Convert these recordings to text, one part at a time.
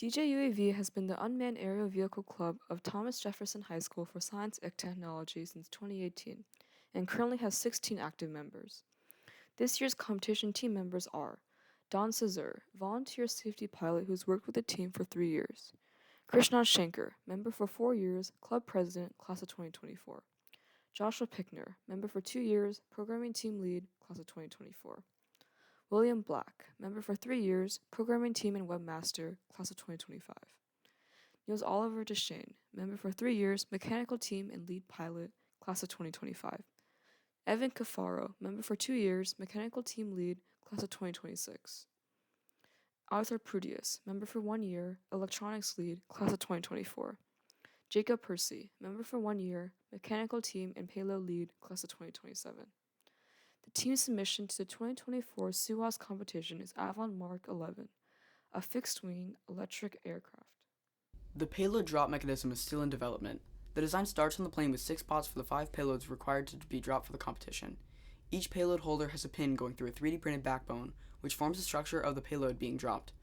TJUAV has been the Unmanned Aerial Vehicle Club of Thomas Jefferson High School for Science and Technology since 2018 and currently has 16 active members. This year's competition team members are Don Cesar, volunteer safety pilot who's worked with the team for 3 years. Krishnan Shankar, member for 4 years, club president, class of 2024. Joshua Pickner, member for 2 years, programming team lead, class of 2024. William Black, member for 3 years, programming team and webmaster, class of 2025. Niels Oliver Deshane, member for 3 years, mechanical team and lead pilot, class of 2025. Evan Cafaro, member for 2 years, mechanical team lead, class of 2026. Arthur Prudius, member for 1 year, electronics lead, class of 2024. Jacob Percy, member for 1 year, mechanical team and payload lead, class of 2027. The team submission to the 2024 SUAS competition is Avalon Mark 11, a fixed-wing electric aircraft. The payload drop mechanism is still in development. The design starts on the plane with 6 spots for the 5 payloads required to be dropped for the competition. Each payload holder has a pin going through a 3D printed backbone, which forms the structure of the payload being dropped.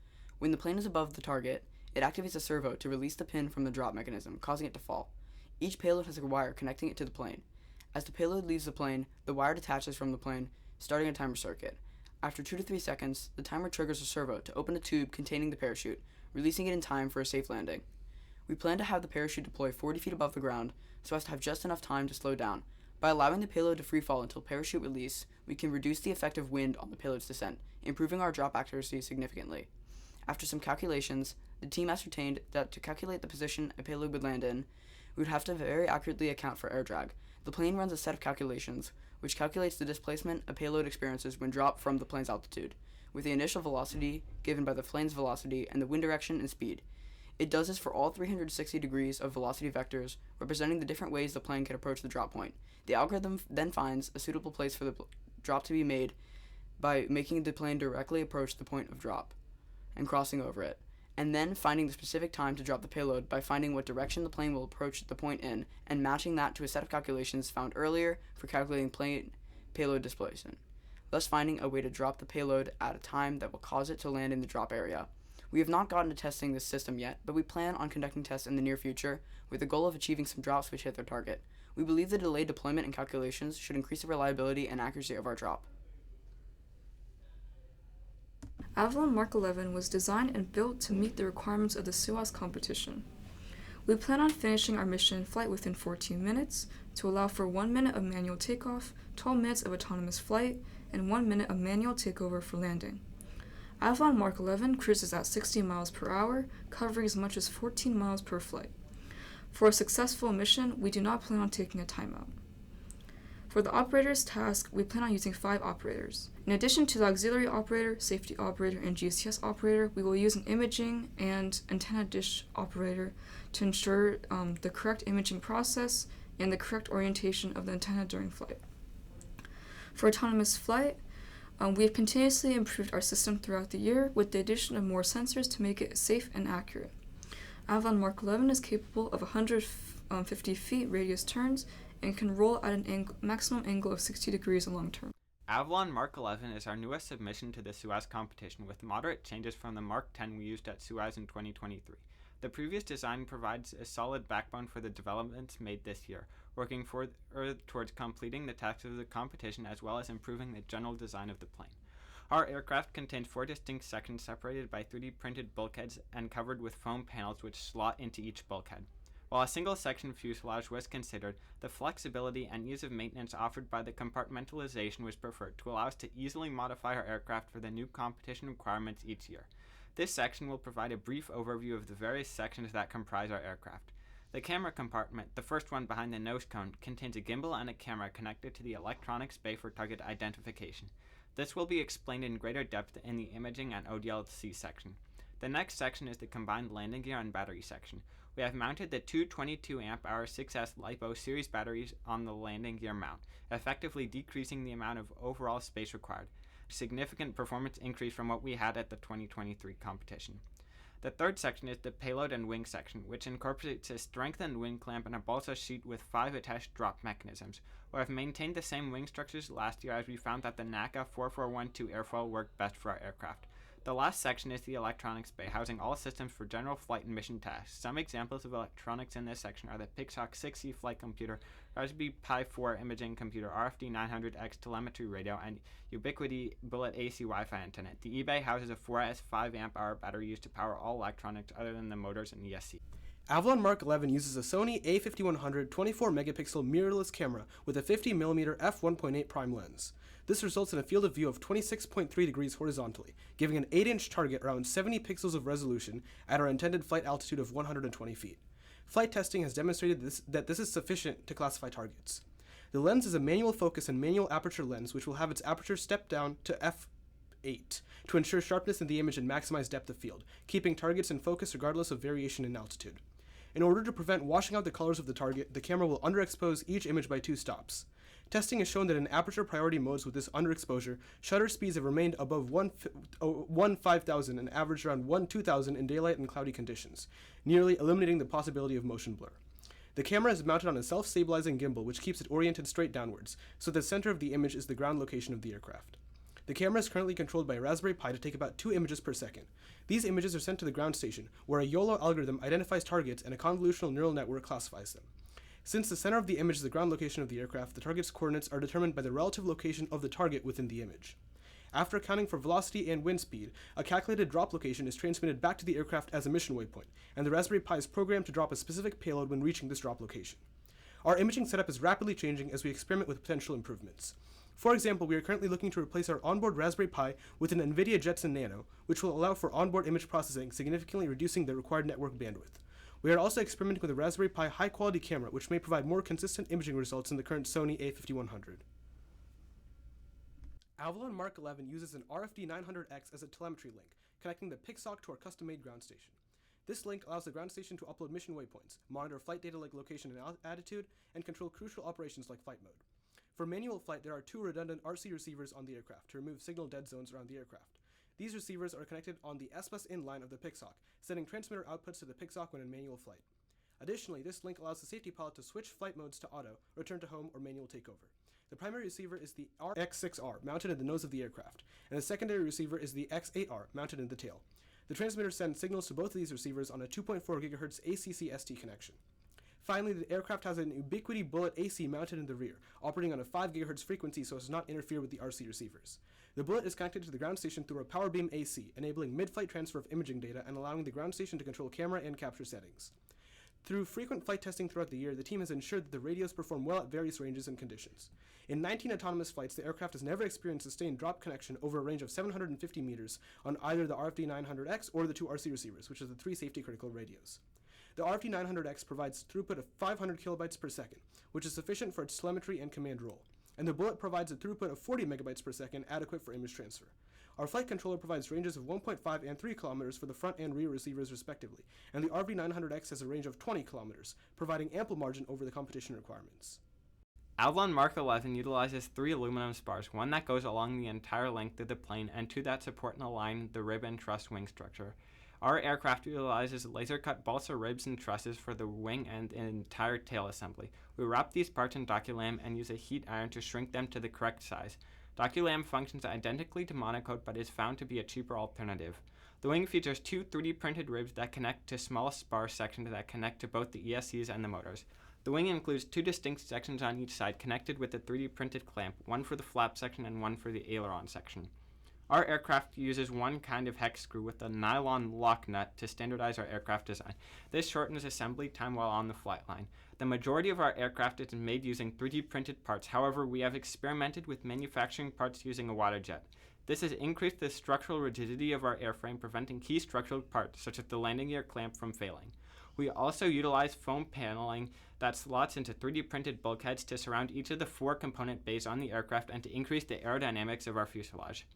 When the plane is above the target, it activates a servo to release the pin from the drop mechanism, causing it to fall. Each payload has a wire connecting it to the plane. As the payload leaves the plane, the wire detaches from the plane, starting a timer circuit. After 2 to 3 seconds, the timer triggers a servo to open a tube containing the parachute, releasing it in time for a safe landing. We plan to have the parachute deploy 40 feet above the ground so as to have just enough time to slow down. By allowing the payload to free fall until parachute release, we can reduce the effective wind on the payload's descent, improving our drop accuracy significantly. After some calculations, the team ascertained that to calculate the position a payload would land in, we would have to very accurately account for air drag. The plane runs a set of calculations, which calculates the displacement a payload experiences when dropped from the plane's altitude, with the initial velocity given by the plane's velocity and the wind direction and speed. It does this for all 360 degrees of velocity vectors, representing the different ways the plane can approach the drop point. The algorithm then finds a suitable place for the drop to be made by making the plane directly approach the point of drop and crossing over it, and then finding the specific time to drop the payload by finding what direction the plane will approach the point in and matching that to a set of calculations found earlier for calculating plane payload displacement, thus finding a way to drop the payload at a time that will cause it to land in the drop area. We have not gotten to testing this system yet, but we plan on conducting tests in the near future with the goal of achieving some drops which hit their target. We believe the delayed deployment and calculations should increase the reliability and accuracy of our drop. Avalon Mark 11 was designed and built to meet the requirements of the SUAS competition. We plan on finishing our mission in flight within 14 minutes to allow for 1 minute of manual takeoff, 12 minutes of autonomous flight, and 1 minute of manual takeover for landing. Avalon Mark 11 cruises at 60 miles per hour, covering as much as 14 miles per flight. For a successful mission, we do not plan on taking a timeout. For the operator's task, we plan on using 5 operators. In addition to the auxiliary operator, safety operator, and GCS operator, we will use an imaging and antenna dish operator to ensure the correct imaging process and the correct orientation of the antenna during flight. For autonomous flight, we have continuously improved our system throughout the year with the addition of more sensors to make it safe and accurate. Avalon Mark 11 is capable of 150 feet radius turns and can roll at an maximum angle of 60 degrees long term. Avalon Mark 11 is our newest submission to the SUAS competition with moderate changes from the Mark 10 we used at SUAS in 2023. The previous design provides a solid backbone for the developments made this year, working towards completing the tasks of the competition as well as improving the general design of the plane. Our aircraft contains 4 distinct sections separated by 3D printed bulkheads and covered with foam panels which slot into each bulkhead. While a single section fuselage was considered, the flexibility and ease of maintenance offered by the compartmentalization was preferred to allow us to easily modify our aircraft for the new competition requirements each year. This section will provide a brief overview of the various sections that comprise our aircraft. The camera compartment, the first one behind the nose cone, contains a gimbal and a camera connected to the electronics bay for target identification. This will be explained in greater depth in the imaging and ODLC section. The next section is the combined landing gear and battery section. We have mounted the two 22 amp hour 6S LiPo series batteries on the landing gear mount, effectively decreasing the amount of overall space required. Significant performance increase from what we had at the 2023 competition. The third section is the payload and wing section, which incorporates a strengthened wing clamp and a balsa sheet with 5 attached drop mechanisms. We have maintained the same wing structures last year as we found that the NACA 4412 airfoil worked best for our aircraft. The last section is the electronics bay, housing all systems for general flight and mission tasks. Some examples of electronics in this section are the PIXOC 6C flight computer, Raspberry Pi 4 imaging computer, RFD 900X telemetry radio, and Ubiquiti Bullet AC Wi-Fi antenna. The eBay houses a 4S 5 amp hour battery used to power all electronics other than the motors and ESC. Avalon Mark 11 uses a Sony a5100 24-megapixel mirrorless camera with a 50mm f1.8 prime lens. This results in a field of view of 26.3 degrees horizontally, giving an 8-inch target around 70 pixels of resolution at our intended flight altitude of 120 feet. Flight testing has demonstrated that this is sufficient to classify targets. The lens is a manual focus and manual aperture lens which will have its aperture stepped down to f8 to ensure sharpness in the image and maximize depth of field, keeping targets in focus regardless of variation in altitude. In order to prevent washing out the colors of the target, the camera will underexpose each image by 2 stops. Testing has shown that in aperture priority modes with this underexposure, shutter speeds have remained above 1/5000 and averaged around 1/2000 in daylight and cloudy conditions, nearly eliminating the possibility of motion blur. The camera is mounted on a self-stabilizing gimbal which keeps it oriented straight downwards, so the center of the image is the ground location of the aircraft. The camera is currently controlled by a Raspberry Pi to take about 2 images per second. These images are sent to the ground station, where a YOLO algorithm identifies targets and a convolutional neural network classifies them. Since the center of the image is the ground location of the aircraft, the target's coordinates are determined by the relative location of the target within the image. After accounting for velocity and wind speed, a calculated drop location is transmitted back to the aircraft as a mission waypoint, and the Raspberry Pi is programmed to drop a specific payload when reaching this drop location. Our imaging setup is rapidly changing as we experiment with potential improvements. For example, we are currently looking to replace our onboard Raspberry Pi with an NVIDIA Jetson Nano, which will allow for onboard image processing, significantly reducing the required network bandwidth. We are also experimenting with a Raspberry Pi high-quality camera, which may provide more consistent imaging results than the current Sony a5100. Avalon Mark 11 uses an RFD 900X as a telemetry link, connecting the PIXOC to our custom-made ground station. This link allows the ground station to upload mission waypoints, monitor flight data like location and attitude, and control crucial operations like flight mode. For manual flight, there are 2 redundant RC receivers on the aircraft to remove signal dead zones around the aircraft. These receivers are connected on the SBus in line of the PIXOC, sending transmitter outputs to the PIXOC when in manual flight. Additionally, this link allows the safety pilot to switch flight modes to auto, return to home, or manual takeover. The primary receiver is the X6R, mounted in the nose of the aircraft, and the secondary receiver is the X8R, mounted in the tail. The transmitter sends signals to both of these receivers on a 2.4 GHz ACC-ST connection. Finally, the aircraft has an Ubiquiti Bullet AC mounted in the rear, operating on a 5 GHz frequency so as to not interfere with the RC receivers. The Bullet is connected to the ground station through a power beam AC, enabling mid-flight transfer of imaging data and allowing the ground station to control camera and capture settings. Through frequent flight testing throughout the year, the team has ensured that the radios perform well at various ranges and conditions. In 19 autonomous flights, the aircraft has never experienced sustained drop connection over a range of 750 meters on either the RFD 900X or the 2 RC receivers, which are the 3 safety-critical radios. The RFD 900X provides throughput of 500 kilobytes per second, which is sufficient for its telemetry and command role, and the Bullet provides a throughput of 40 megabytes per second, adequate for image transfer. Our flight controller provides ranges of 1.5 and 3 kilometers for the front and rear receivers respectively, and the RFD 900X has a range of 20 kilometers, providing ample margin over the competition requirements. Avalon Mark 11 utilizes 3 aluminum spars, one that goes along the entire length of the plane and 2 that support and align the rib and truss wing structure. Our aircraft utilizes laser-cut balsa ribs and trusses for the wing and entire tail assembly. We wrap these parts in DocuLam and use a heat iron to shrink them to the correct size. DocuLam functions identically to Monocoat but is found to be a cheaper alternative. The wing features 2 3D printed ribs that connect to small spar sections that connect to both the ESCs and the motors. The wing includes 2 distinct sections on each side connected with a 3D printed clamp, one for the flap section and one for the aileron section. Our aircraft uses one kind of hex screw with a nylon lock nut to standardize our aircraft design. This shortens assembly time while on the flight line. The majority of our aircraft is made using 3D printed parts. However, we have experimented with manufacturing parts using a water jet. This has increased the structural rigidity of our airframe, preventing key structural parts, such as the landing gear clamp, from failing. We also utilize foam paneling that slots into 3D printed bulkheads to surround each of the 4 component bays on the aircraft and to increase the aerodynamics of our fuselage.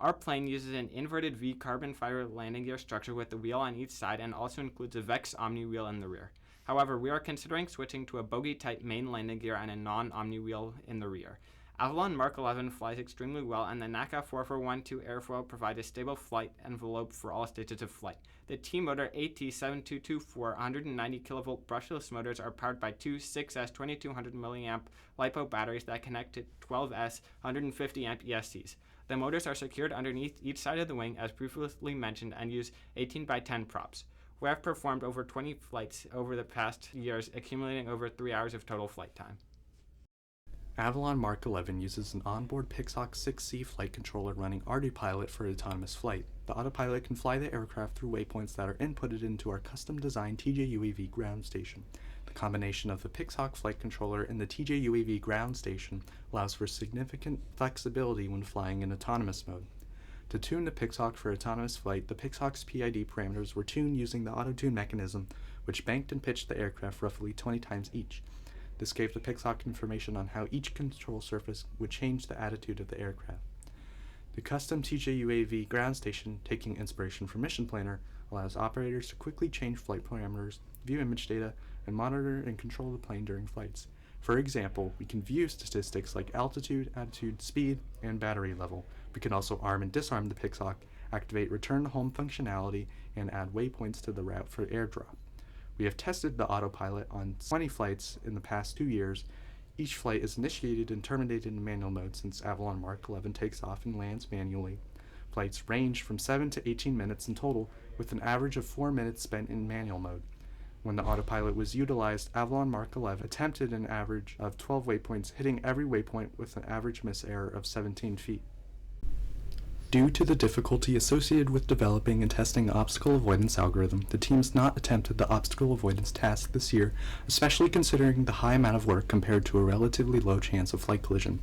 Our plane uses an inverted V carbon fiber landing gear structure with a wheel on each side and also includes a Vex Omni wheel in the rear. However, we are considering switching to a bogie-type main landing gear and a non-Omni wheel in the rear. Avalon Mark 11 flies extremely well, and the NACA 4412 airfoil provides a stable flight envelope for all stages of flight. The T-Motor AT7224 190 kV brushless motors are powered by 2 6S 2200 mAh LiPo batteries that connect to 12S 150 amp ESCs. The motors are secured underneath each side of the wing as previously mentioned and use 18 by 10 props. We have performed over 20 flights over the past years, accumulating over 3 hours of total flight time. Avalon Mark 11 uses an onboard Pixhawk 6C flight controller running Autopilot for autonomous flight. The Autopilot can fly the aircraft through waypoints that are inputted into our custom-designed TJUAV ground station. The combination of the Pixhawk flight controller and the TJUAV ground station allows for significant flexibility when flying in autonomous mode. To tune the Pixhawk for autonomous flight, the Pixhawk's PID parameters were tuned using the auto-tune mechanism, which banked and pitched the aircraft roughly 20 times each. This gave the Pixhawk information on how each control surface would change the attitude of the aircraft. The custom TJUAV ground station, taking inspiration from Mission Planner, allows operators to quickly change flight parameters, view image data, and monitor and control the plane during flights. For example, we can view statistics like altitude, attitude, speed, and battery level. We can also arm and disarm the Pixhawk, activate return to home functionality, and add waypoints to the route for airdrop. We have tested the autopilot on 20 flights in the past 2 years. Each flight is initiated and terminated in manual mode since Avalon Mark 11 takes off and lands manually. Flights range from 7 to 18 minutes in total, with an average of 4 minutes spent in manual mode. When the autopilot was utilized, Avalon Mark 11 attempted an average of 12 waypoints, hitting every waypoint with an average miss error of 17 feet. Due to the difficulty associated with developing and testing the obstacle avoidance algorithm, the team's not attempted the obstacle avoidance task this year, especially considering the high amount of work compared to a relatively low chance of flight collision.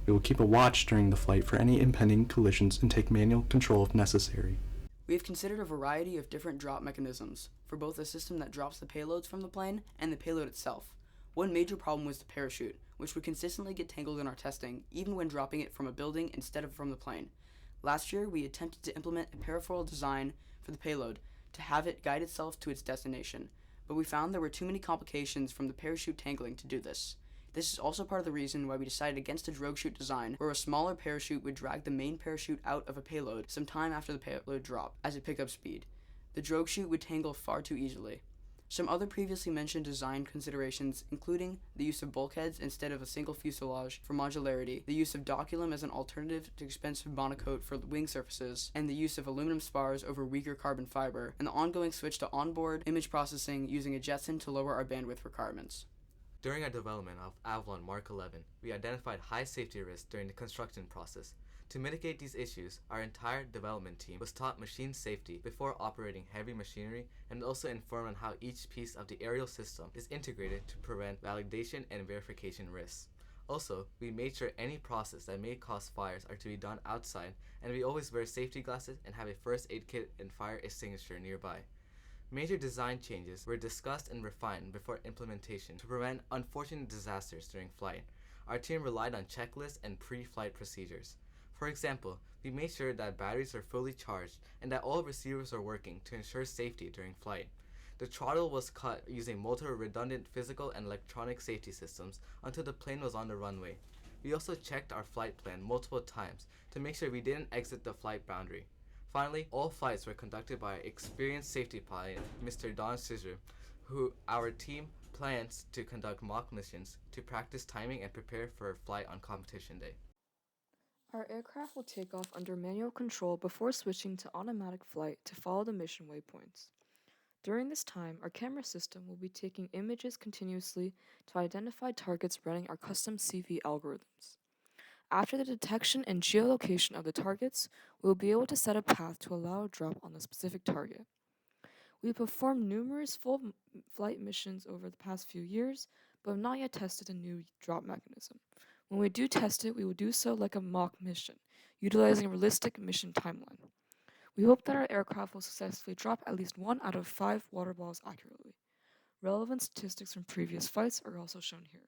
We will keep a watch during the flight for any impending collisions and take manual control if necessary. We have considered a variety of different drop mechanisms for both the system that drops the payloads from the plane and the payload itself. One major problem was the parachute, which would consistently get tangled in our testing, even when dropping it from a building instead of from the plane. Last year, we attempted to implement a parafoil design for the payload to have it guide itself to its destination, but we found there were too many complications from the parachute tangling to do this. This is also part of the reason why we decided against a drogue chute design, where a smaller parachute would drag the main parachute out of a payload some time after the payload dropped, as it picked up speed. The drogue chute would tangle far too easily. Some other previously mentioned design considerations, including the use of bulkheads instead of a single fuselage for modularity, the use of Doculum as an alternative to expensive monocoat for wing surfaces, and the use of aluminum spars over weaker carbon fiber, and the ongoing switch to onboard image processing using a Jetson to lower our bandwidth requirements. During our development of Avalon Mark 11, we identified high safety risks during the construction process. To mitigate these issues, our entire development team was taught machine safety before operating heavy machinery and also informed on how each piece of the aerial system is integrated to prevent validation and verification risks. Also, we made sure any process that may cause fires are to be done outside, and we always wear safety glasses and have a first aid kit and fire extinguisher nearby. Major design changes were discussed and refined before implementation to prevent unfortunate disasters during flight. Our team relied on checklists and pre-flight procedures. For example, we made sure that batteries are fully charged and that all receivers are working to ensure safety during flight. The throttle was cut using multiple redundant physical and electronic safety systems until the plane was on the runway. We also checked our flight plan multiple times to make sure we didn't exit the flight boundary. Finally, all flights were conducted by experienced safety pilot, Mr. Don Scissor, who our team plans to conduct mock missions to practice timing and prepare for a flight on competition day. Our aircraft will take off under manual control before switching to automatic flight to follow the mission waypoints. During this time, our camera system will be taking images continuously to identify targets running our custom CV algorithms. After the detection and geolocation of the targets, we will be able to set a path to allow a drop on the specific target. We have performed numerous full flight missions over the past few years, but have not yet tested a new drop mechanism. When we do test it, we will do so like a mock mission, utilizing a realistic mission timeline. We hope that our aircraft will successfully drop at least 1 out of 5 water balls accurately. Relevant statistics from previous flights are also shown here.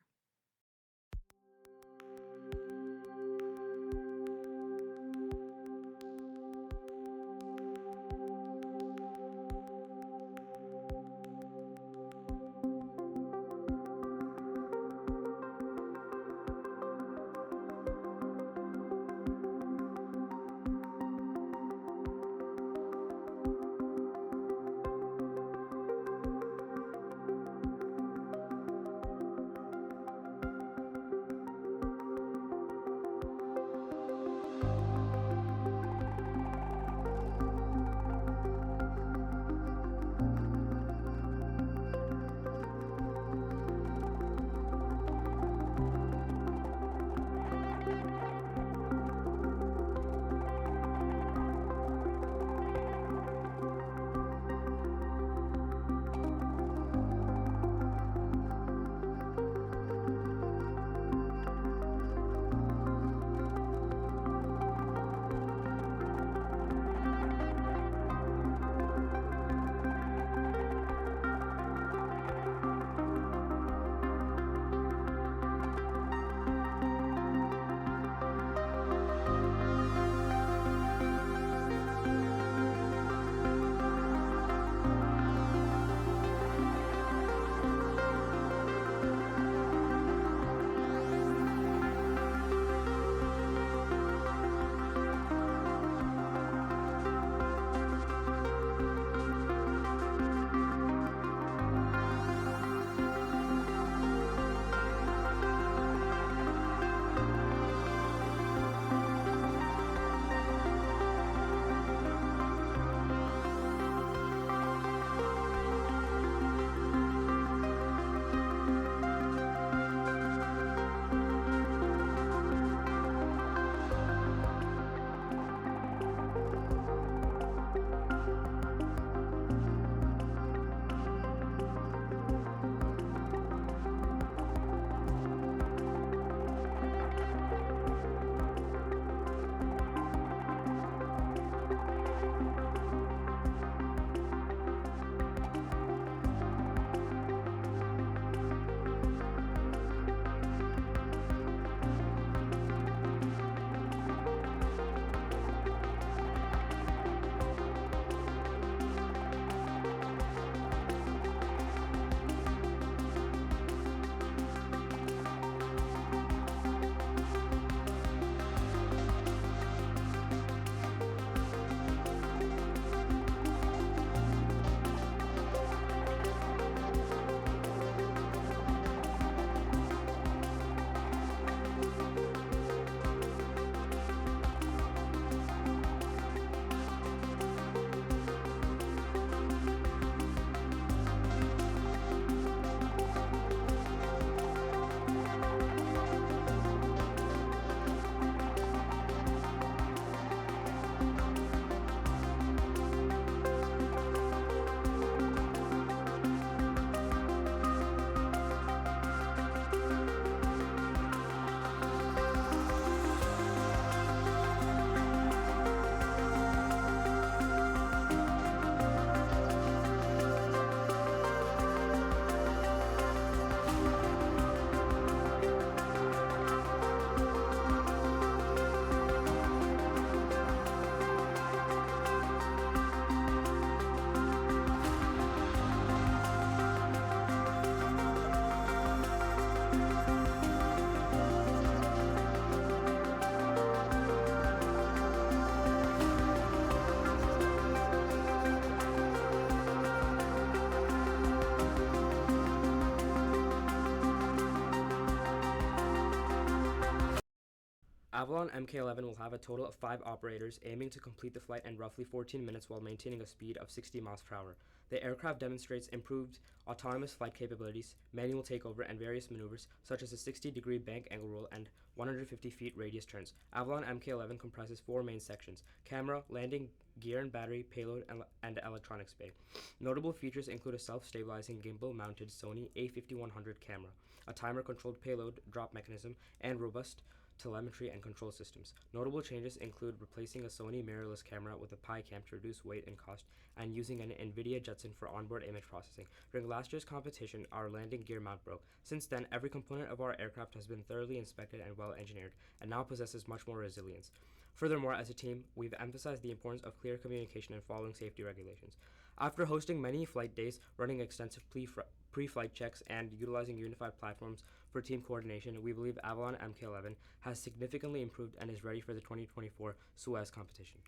Avalon Mk11 will have a total of 5 operators aiming to complete the flight in roughly 14 minutes while maintaining a speed of 60 miles per hour. The aircraft demonstrates improved autonomous flight capabilities, manual takeover, and various maneuvers such as a 60-degree bank angle roll and 150 feet radius turns. Avalon Mk11 comprises 4 main sections: camera, landing gear and battery, payload, and electronics bay. Notable features include a self-stabilizing gimbal-mounted Sony A5100 camera, a timer-controlled payload drop mechanism, and robust telemetry and control systems. Notable changes include replacing a Sony mirrorless camera with a Pi cam to reduce weight and cost, and using an NVIDIA Jetson for onboard image processing. During last year's competition, our landing gear mount broke. Since then, every component of our aircraft has been thoroughly inspected and well engineered, and now possesses much more resilience. Furthermore, as a team, we've emphasized the importance of clear communication and following safety regulations. After hosting many flight days, running extensive pre-flight checks, and utilizing unified platforms for team coordination, we believe Avalon Mk11 has significantly improved and is ready for the 2024 SUAS competition.